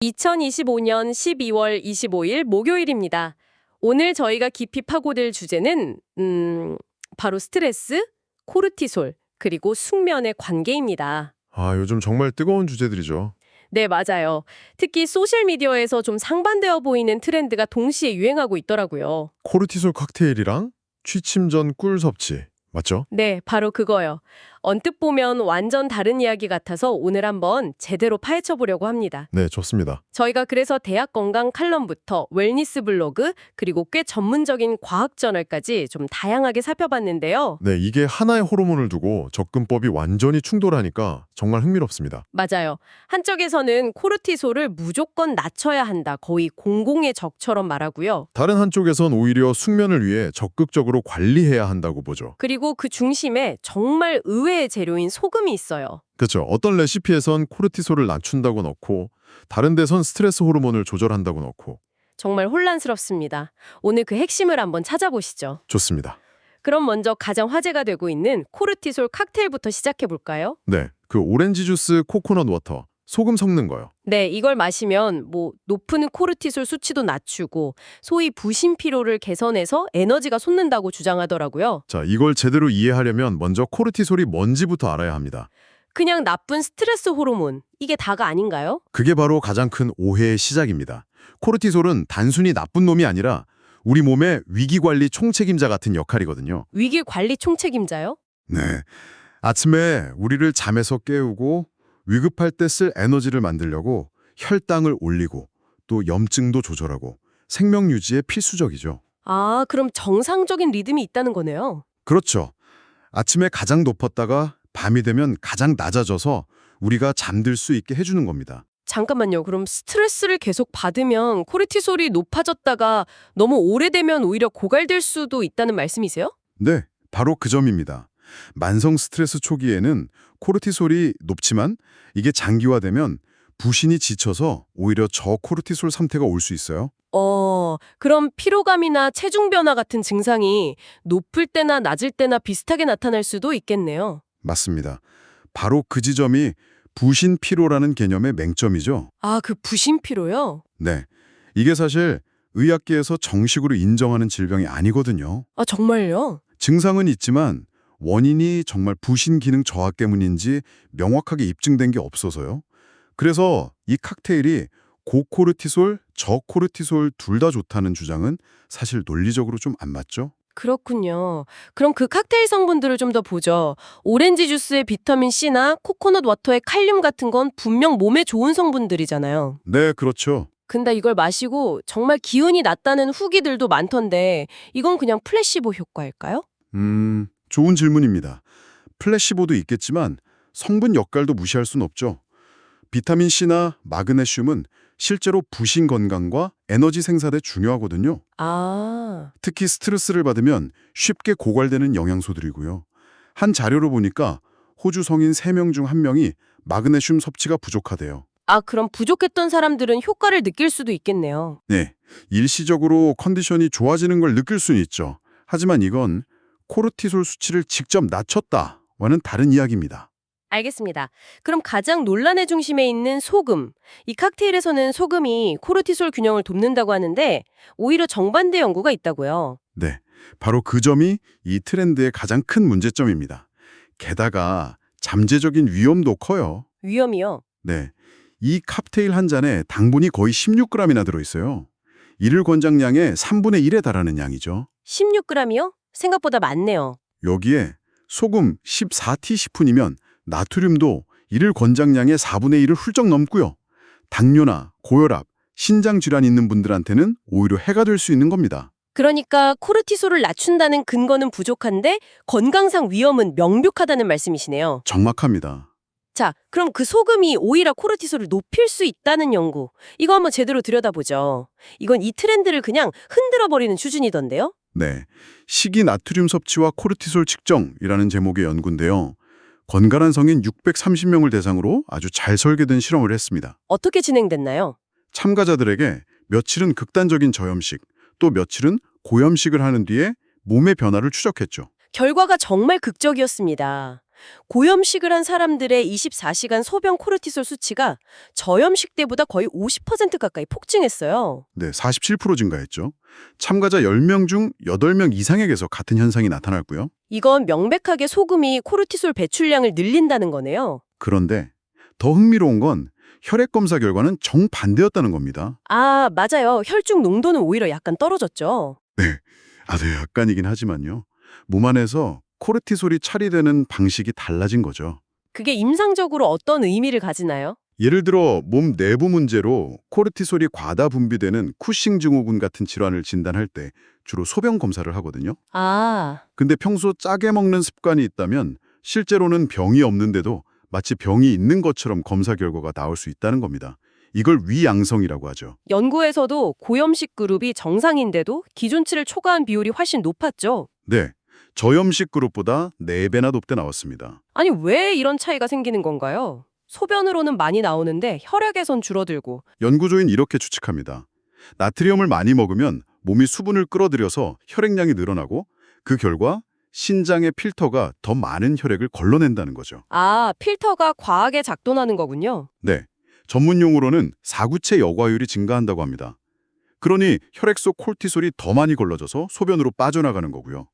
2025년 12월 25일 목요일입니다. 오늘 저희가 깊이 파고들 주제는 바로 스트레스, 코르티솔, 그리고 숙면의 관계입니다. 요즘 정말 뜨거운 주제들이죠. 네, 맞아요. 특히 소셜미디어에서 좀 상반되어 보이는 트렌드가 동시에 유행하고 있더라고요. 코르티솔 칵테일이랑 취침 전 꿀 섭취, 맞죠? 네, 바로 그거요. 언뜻 보면 완전 다른 이야기 같아서 오늘 한번 제대로 파헤쳐 보려고 합니다. 네, 좋습니다. 저희가 그래서 대학 건강 칼럼부터 웰니스 블로그, 그리고 꽤 전문적인 과학 저널까지 좀 다양하게 살펴봤는데요. 네, 이게 하나의 호르몬을 두고 접근법이 완전히 충돌하니까 정말 흥미롭습니다. 맞아요. 한쪽에서는 코르티솔을 무조건 낮춰야 한다, 거의 공공의 적처럼 말하고요. 다른 한쪽에선 오히려 숙면을 위해 적극적으로 관리해야 한다고 보죠. 그리고 그 중심에 정말 의외의 재료인 소금이 있어요. 그렇죠. 어떤 레시피에선 코르티솔을 낮춘다고 넣고 다른 데선 스트레스 호르몬을 조절한다고 넣고. 정말 혼란스럽습니다. 오늘 그 핵심을 한번 찾아보시죠. 좋습니다. 그럼 먼저 가장 화제가 되고 있는 코르티솔 칵테일부터 시작해 볼까요? 네, 그 오렌지 주스, 코코넛 워터, 소금 섞는 거요. 네, 이걸 마시면 높은 코르티솔 수치도 낮추고 소위 부신 피로를 개선해서 에너지가 솟는다고 주장하더라고요. 자, 이걸 제대로 이해하려면 먼저 코르티솔이 뭔지부터 알아야 합니다. 그냥 나쁜 스트레스 호르몬, 이게 다가 아닌가요? 그게 바로 가장 큰 오해의 시작입니다. 코르티솔은 단순히 나쁜 놈이 아니라 우리 몸의 위기관리 총책임자 같은 역할이거든요. 위기 관리 총책임자요? 네. 아침에 우리를 잠에서 깨우고 위급할 때 쓸 에너지를 만들려고 혈당을 올리고 또 염증도 조절하고 생명 유지에 필수적이죠. 아, 그럼 정상적인 리듬이 있다는 거네요. 그렇죠. 아침에 가장 높았다가 밤이 되면 가장 낮아져서 우리가 잠들 수 있게 해주는 겁니다. 잠깐만요. 그럼 스트레스를 계속 받으면 코르티솔이 높아졌다가 너무 오래되면 오히려 고갈될 수도 있다는 말씀이세요? 네, 바로 그 점입니다. 만성 스트레스 초기에는 코르티솔이 높지만 이게 장기화되면 부신이 지쳐서 오히려 저코르티솔 상태가 올 수 있어요. 그럼 피로감이나 체중 변화 같은 증상이 높을 때나 낮을 때나 비슷하게 나타날 수도 있겠네요. 맞습니다. 바로 그 지점이 부신 피로라는 개념의 맹점이죠. 아, 그 부신 피로요? 네, 이게 사실 의학계에서 정식으로 인정하는 질병이 아니거든요. 아, 정말요? 증상은 있지만 원인이 정말 부신 기능 저하 때문인지 명확하게 입증된 게 없어서요. 그래서 이 칵테일이 고코르티솔, 저코르티솔 둘 다 좋다는 주장은 사실 논리적으로 좀 안 맞죠? 그렇군요. 그럼 그 칵테일 성분들을 좀 더 보죠. 오렌지 주스의 비타민 C나 코코넛 워터의 칼륨 같은 건 분명 몸에 좋은 성분들이잖아요. 네, 그렇죠. 근데 이걸 마시고 정말 기운이 났다는 후기들도 많던데 이건 그냥 플래시보 효과일까요? 좋은 질문입니다. 플래시보도 있겠지만 성분 역할도 무시할 순 없죠. 비타민 C나 마그네슘은 실제로 부신 건강과 에너지 생산에 중요하거든요. 아, 특히 스트레스를 받으면 쉽게 고갈되는 영양소들이고요. 한 자료로 보니까 호주 성인 3명 중 1명이 마그네슘 섭취가 부족하대요. 그럼 부족했던 사람들은 효과를 느낄 수도 있겠네요. 네, 일시적으로 컨디션이 좋아지는 걸 느낄 수는 있죠. 하지만 이건 코르티솔 수치를 직접 낮췄다와는 다른 이야기입니다. 알겠습니다. 그럼 가장 논란의 중심에 있는 소금. 이 칵테일에서는 소금이 코르티솔 균형을 돕는다고 하는데 오히려 정반대 연구가 있다고요. 네, 바로 그 점이 이 트렌드의 가장 큰 문제점입니다. 게다가 잠재적인 위험도 커요. 위험이요. 네, 이 칵테일 한 잔에 당분이 거의 16g이나 들어있어요. 일일 권장량의 3분의 1에 달하는 양이죠. 16g이요? 생각보다 많네요. 여기에 소금 14티스푼이면 나트륨도 일일 권장량의 4분의 1을 훌쩍 넘고요. 당뇨나 고혈압, 신장 질환 있는 분들한테는 오히려 해가 될 수 있는 겁니다. 그러니까 코르티솔을 낮춘다는 근거는 부족한데 건강상 위험은 명백하다는 말씀이시네요. 정확합니다. 자, 그럼 그 소금이 오히려 코르티솔을 높일 수 있다는 연구. 이거 한번 제대로 들여다보죠. 이건 이 트렌드를 그냥 흔들어버리는 수준이던데요? 네, 식이 나트륨 섭취와 코르티솔 측정이라는 제목의 연구인데요. 건강한 성인 630명을 대상으로 아주 잘 설계된 실험을 했습니다. 어떻게 진행됐나요? 참가자들에게 며칠은 극단적인 저염식, 또 며칠은 고염식을 하는 뒤에 몸의 변화를 추적했죠. 결과가 정말 극적이었습니다. 고염식을 한 사람들의 24시간 소변 코르티솔 수치가 저염식 때보다 거의 50% 가까이 폭증했어요. 네, 47% 증가했죠. 참가자 10명 중 8명 이상에게서 같은 현상이 나타났고요. 이건 명백하게 소금이 코르티솔 배출량을 늘린다는 거네요. 그런데 더 흥미로운 건 혈액 검사 결과는 정반대였다는 겁니다. 아, 맞아요. 혈중 농도는 오히려 약간 떨어졌죠. 네, 약간이긴 하지만요. 몸 안에서 코르티솔이 처리되는 방식이 달라진 거죠. 그게 임상적으로 어떤 의미를 가지나요? 예를 들어 몸 내부 문제로 코르티솔이 과다 분비되는 쿠싱 증후군 같은 질환을 진단할 때 주로 소변 검사를 하거든요. 아, 근데 평소 짜게 먹는 습관이 있다면 실제로는 병이 없는데도 마치 병이 있는 것처럼 검사 결과가 나올 수 있다는 겁니다. 이걸 위양성이라고 하죠. 연구에서도 고염식 그룹이 정상인데도 기준치를 초과한 비율이 훨씬 높았죠. 네, 저염식 그룹보다 4배나 높게 나왔습니다. 아니, 왜 이런 차이가 생기는 건가요? 소변으로는 많이 나오는데 혈액에선 줄어들고. 연구조인 이렇게 추측합니다. 나트륨을 많이 먹으면 몸이 수분을 끌어들여서 혈액량이 늘어나고 그 결과 신장의 필터가 더 많은 혈액을 걸러낸다는 거죠. 아, 필터가 과하게 작동하는 거군요. 네, 전문 용어로는 사구체 여과율이 증가한다고 합니다. 그러니 혈액 속 콜티솔이 더 많이 걸러져서 소변으로 빠져나가는 거고요.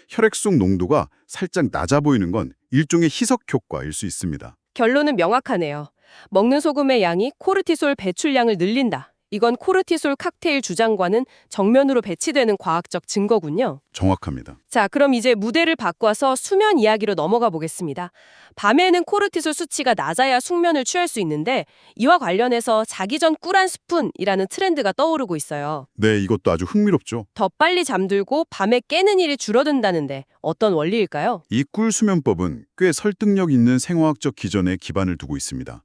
혈액 속 농도가 살짝 낮아 보이는 건 일종의 희석 효과일 수 있습니다. 결론은 명확하네요. 먹는 소금의 양이 코르티솔 배출량을 늘린다. 이건 코르티솔 칵테일 주장과는 정면으로 배치되는 과학적 증거군요. 정확합니다. 자, 그럼 이제 무대를 바꿔서 수면 이야기로 넘어가 보겠습니다. 밤에는 코르티솔 수치가 낮아야 숙면을 취할 수 있는데 이와 관련해서 자기 전 꿀 한 스푼이라는 트렌드가 떠오르고 있어요. 네, 이것도 아주 흥미롭죠. 더 빨리 잠들고 밤에 깨는 일이 줄어든다는데 어떤 원리일까요? 이 꿀 수면법은 꽤 설득력 있는 생화학적 기전에 기반을 두고 있습니다.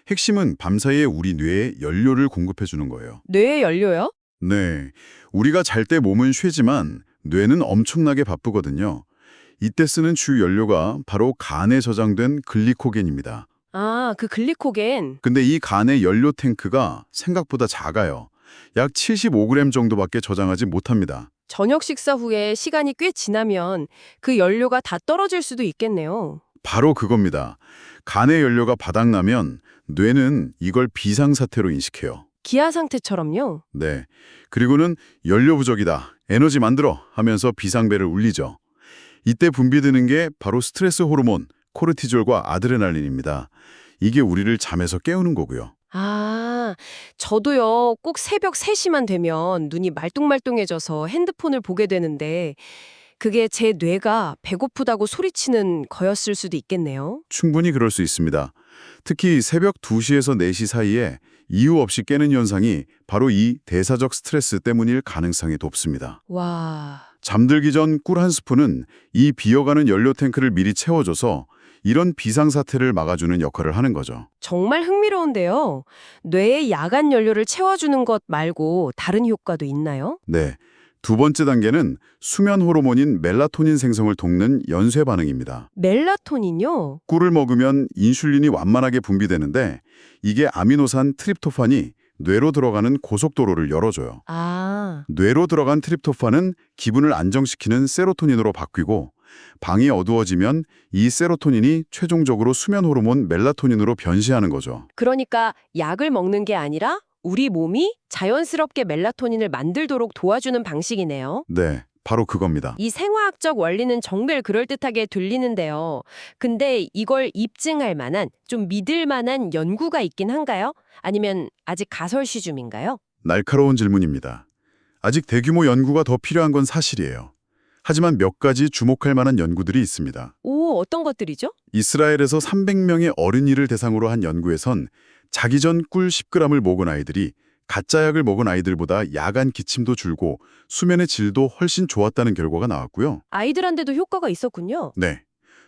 핵심은 밤사이에 우리 뇌에 연료를 공급해 주는 거예요. 뇌의 연료요? 네, 우리가 잘 때 몸은 쉬지만 뇌는 엄청나게 바쁘거든요. 이때 쓰는 주 연료가 바로 간에 저장된 글리코겐입니다. 아, 그 글리코겐. 근데 이 간의 연료 탱크가 생각보다 작아요. 약 75g 정도밖에 저장하지 못합니다. 저녁 식사 후에 시간이 꽤 지나면 그 연료가 다 떨어질 수도 있겠네요. 바로 그겁니다. 간의 연료가 바닥나면 뇌는 이걸 비상사태로 인식해요. 기아 상태처럼요. 네. 그리고는 연료 부족이다, 에너지 만들어 하면서 비상벨을 울리죠. 이때 분비되는 게 바로 스트레스 호르몬, 코르티졸과 아드레날린입니다. 이게 우리를 잠에서 깨우는 거고요. 아, 저도요, 꼭 새벽 3시만 되면 눈이 말똥말똥해져서 핸드폰을 보게 되는데 그게 제 뇌가 배고프다고 소리치는 거였을 수도 있겠네요. 충분히 그럴 수 있습니다. 특히 새벽 2시에서 4시 사이에 이유 없이 깨는 현상이 바로 이 대사적 스트레스 때문일 가능성이 높습니다. 와, 잠들기 전 꿀 한 스푼은 이 비어가는 연료 탱크를 미리 채워줘서 이런 비상사태를 막아주는 역할을 하는 거죠. 정말 흥미로운데요. 뇌의 야간 연료를 채워주는 것 말고 다른 효과도 있나요? 네. 두 번째 단계는 수면 호르몬인 멜라토닌 생성을 돕는 연쇄 반응입니다. 멜라토닌요? 꿀을 먹으면 인슐린이 완만하게 분비되는데 이게 아미노산 트립토판이 뇌로 들어가는 고속도로를 열어줘요. 아, 뇌로 들어간 트립토판은 기분을 안정시키는 세로토닌으로 바뀌고 방이 어두워지면 이 세로토닌이 최종적으로 수면 호르몬 멜라토닌으로 변시하는 거죠. 그러니까 약을 먹는 게 아니라 우리 몸이 자연스럽게 멜라토닌을 만들도록 도와주는 방식이네요. 네, 바로 그겁니다. 이 생화학적 원리는 정말 그럴듯하게 들리는데요. 근데 이걸 입증할 만한, 좀 믿을 만한 연구가 있긴 한가요? 아니면 아직 가설시 중인가요? 날카로운 질문입니다. 아직 대규모 연구가 더 필요한 건 사실이에요. 하지만 몇 가지 주목할 만한 연구들이 있습니다. 오, 어떤 것들이죠? 이스라엘에서 300명의 어린이를 대상으로 한 연구에선 자기 전 꿀 10g을 먹은 아이들이 가짜 약을 먹은 아이들보다 야간 기침도 줄고 수면의 질도 훨씬 좋았다는 결과가 나왔고요. 아이들한테도 효과가 있었군요. 네.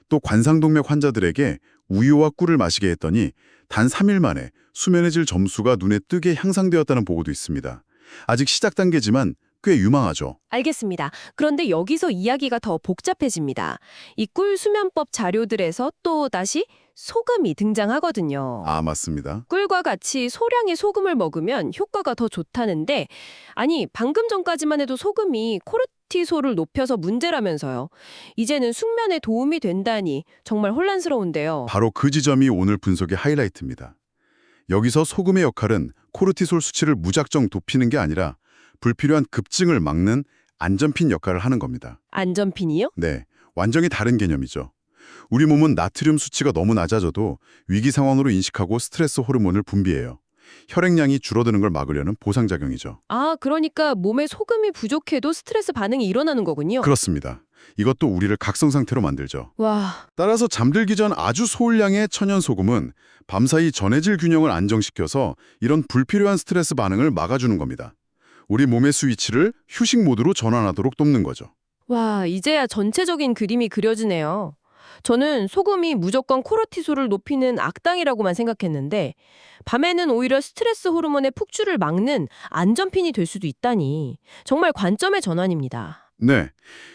또 관상동맥 환자들에게 우유와 꿀을 마시게 했더니 단 3일 만에 수면의 질 점수가 눈에 띄게 향상되었다는 보고도 있습니다. 아직 시작 단계지만 꽤 유망하죠. 알겠습니다. 그런데 여기서 이야기가 더 복잡해집니다. 이 꿀 수면법 자료들에서 또 다시 소금이 등장하거든요. 아, 맞습니다. 꿀과 같이 소량의 소금을 먹으면 효과가 더 좋다는데, 아니, 방금 전까지만 해도 소금이 코르티솔을 높여서 문제라면서요. 이제는 숙면에 도움이 된다니 정말 혼란스러운데요. 바로 그 지점이 오늘 분석의 하이라이트입니다. 여기서 소금의 역할은 코르티솔 수치를 무작정 높이는 게 아니라 불필요한 급증을 막는 안전핀 역할을 하는 겁니다. 안전핀이요? 네, 완전히 다른 개념이죠. 우리 몸은 나트륨 수치가 너무 낮아져도 위기 상황으로 인식하고 스트레스 호르몬을 분비해요. 혈액량이 줄어드는 걸 막으려는 보상작용이죠. 아, 그러니까 몸에 소금이 부족해도 스트레스 반응이 일어나는 거군요. 그렇습니다. 이것도 우리를 각성 상태로 만들죠. 와, 따라서 잠들기 전 아주 소량의 천연 소금은 밤사이 전해질 균형을 안정시켜서 이런 불필요한 스트레스 반응을 막아주는 겁니다. 우리 몸의 스위치를 휴식 모드로 전환하도록 돕는 거죠. 와, 이제야 전체적인 그림이 그려지네요. 저는 소금이 무조건 코르티솔을 높이는 악당이라고만 생각했는데 밤에는 오히려 스트레스 호르몬의 폭주를 막는 안전핀이 될 수도 있다니 정말 관점의 전환입니다. 네.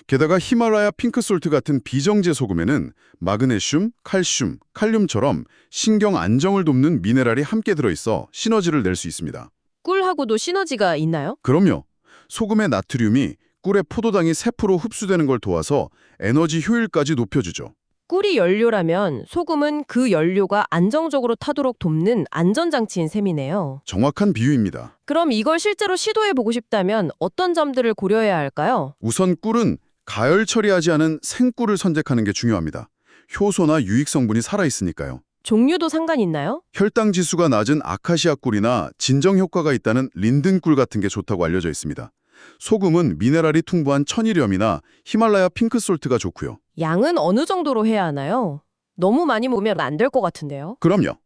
게다가 히말라야 핑크솔트 같은 비정제 소금에는 마그네슘, 칼슘, 칼륨처럼 신경 안정을 돕는 미네랄이 함께 들어있어 시너지를 낼 수 있습니다. 꿀하고도 시너지가 있나요? 그럼요. 소금의 나트륨이 꿀의 포도당이 세포로 흡수되는 걸 도와서 에너지 효율까지 높여주죠. 꿀이 연료라면 소금은 그 연료가 안정적으로 타도록 돕는 안전장치인 셈이네요. 정확한 비유입니다. 그럼 이걸 실제로 시도해보고 싶다면 어떤 점들을 고려해야 할까요? 우선 꿀은 가열 처리하지 않은 생꿀을 선택하는 게 중요합니다. 효소나 유익 성분이 살아있으니까요. 종류도 상관 있나요? 혈당 지수가 낮은 아카시아 꿀이나 진정 효과가 있다는 린든 꿀 같은 게 좋다고 알려져 있습니다. 소금은 미네랄이 풍부한 천일염이나 히말라야 핑크솔트가 좋고요. 양은 어느 정도로 해야 하나요? 너무 많이 먹으면 안 될 것 같은데요. 그럼요.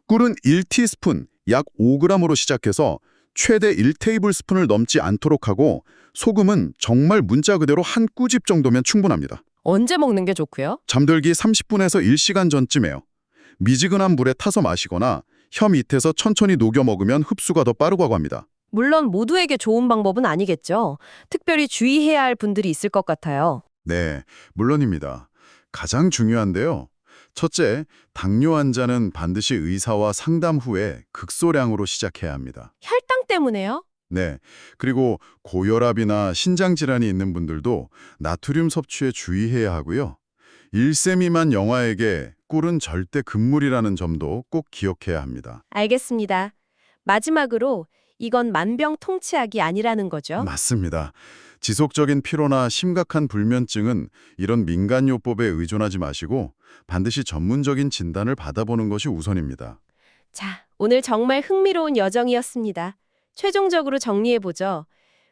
꿀은 1티스푼, 약 5g으로 시작해서 최대 1테이블스푼을 넘지 않도록 하고 소금은 정말 문자 그대로 한 꾸집 정도면 충분합니다. 언제 먹는 게 좋고요? 잠들기 30분에서 1시간 전쯤에요. 미지근한 물에 타서 마시거나 혀 밑에서 천천히 녹여 먹으면 흡수가 더 빠르다고 합니다. 물론 모두에게 좋은 방법은 아니겠죠. 특별히 주의해야 할 분들이 있을 것 같아요. 네, 물론입니다. 가장 중요한데요. 첫째, 당뇨 환자는 반드시 의사와 상담 후에 극소량으로 시작해야 합니다. 혈당 때문에요? 네, 그리고 고혈압이나 신장질환이 있는 분들도 나트륨 섭취에 주의해야 하고요. 1세 미만 영아에게 꿀은 절대 금물이라는 점도 꼭 기억해야 합니다. 알겠습니다. 마지막으로 이건 만병통치약이 아니라는 거죠. 맞습니다. 지속적인 피로나 심각한 불면증은 이런 민간요법에 의존하지 마시고 반드시 전문적인 진단을 받아보는 것이 우선입니다. 자, 오늘 정말 흥미로운 여정이었습니다. 최종적으로 정리해보죠.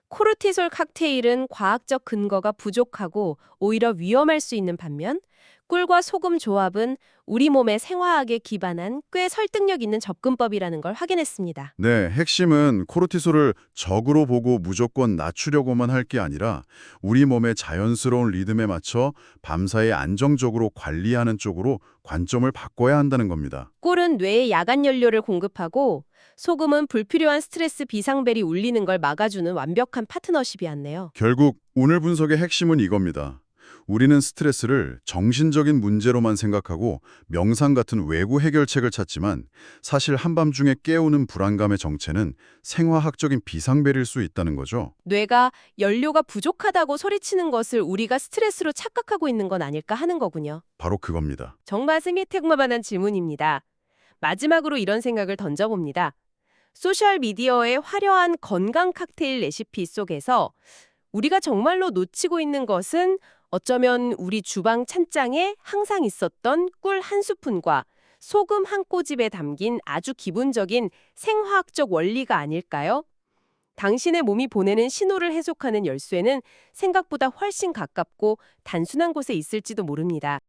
코르티솔 칵테일은 과학적 근거가 부족하고 오히려 위험할 수 있는 반면 꿀과 소금 조합은 우리 몸의 생화학에 기반한 꽤 설득력 있는 접근법이라는 걸 확인했습니다. 네, 핵심은 코르티솔을 적으로 보고 무조건 낮추려고만 할 게 아니라 우리 몸의 자연스러운 리듬에 맞춰 밤사이 안정적으로 관리하는 쪽으로 관점을 바꿔야 한다는 겁니다. 꿀은 뇌에 야간 연료를 공급하고 소금은 불필요한 스트레스 비상벨이 울리는 걸 막아주는 완벽한 파트너십이었네요. 결국 오늘 분석의 핵심은 이겁니다. 우리는 스트레스를 정신적인 문제로만 생각하고 명상 같은 외부 해결책을 찾지만 사실 한밤중에 깨우는 불안감의 정체는 생화학적인 비상벨일 수 있다는 거죠. 뇌가 연료가 부족하다고 소리치는 것을 우리가 스트레스로 착각하고 있는 건 아닐까 하는 거군요. 바로 그겁니다. 정말 생리택마반한 질문입니다. 마지막으로 이런 생각을 던져봅니다. 소셜미디어의 화려한 건강 칵테일 레시피 속에서 우리가 정말로 놓치고 있는 것은 어쩌면 우리 주방 찬장에 항상 있었던 꿀 한 스푼과 소금 한 꼬집에 담긴 아주 기본적인 생화학적 원리가 아닐까요? 당신의 몸이 보내는 신호를 해석하는 열쇠는 생각보다 훨씬 가깝고 단순한 곳에 있을지도 모릅니다.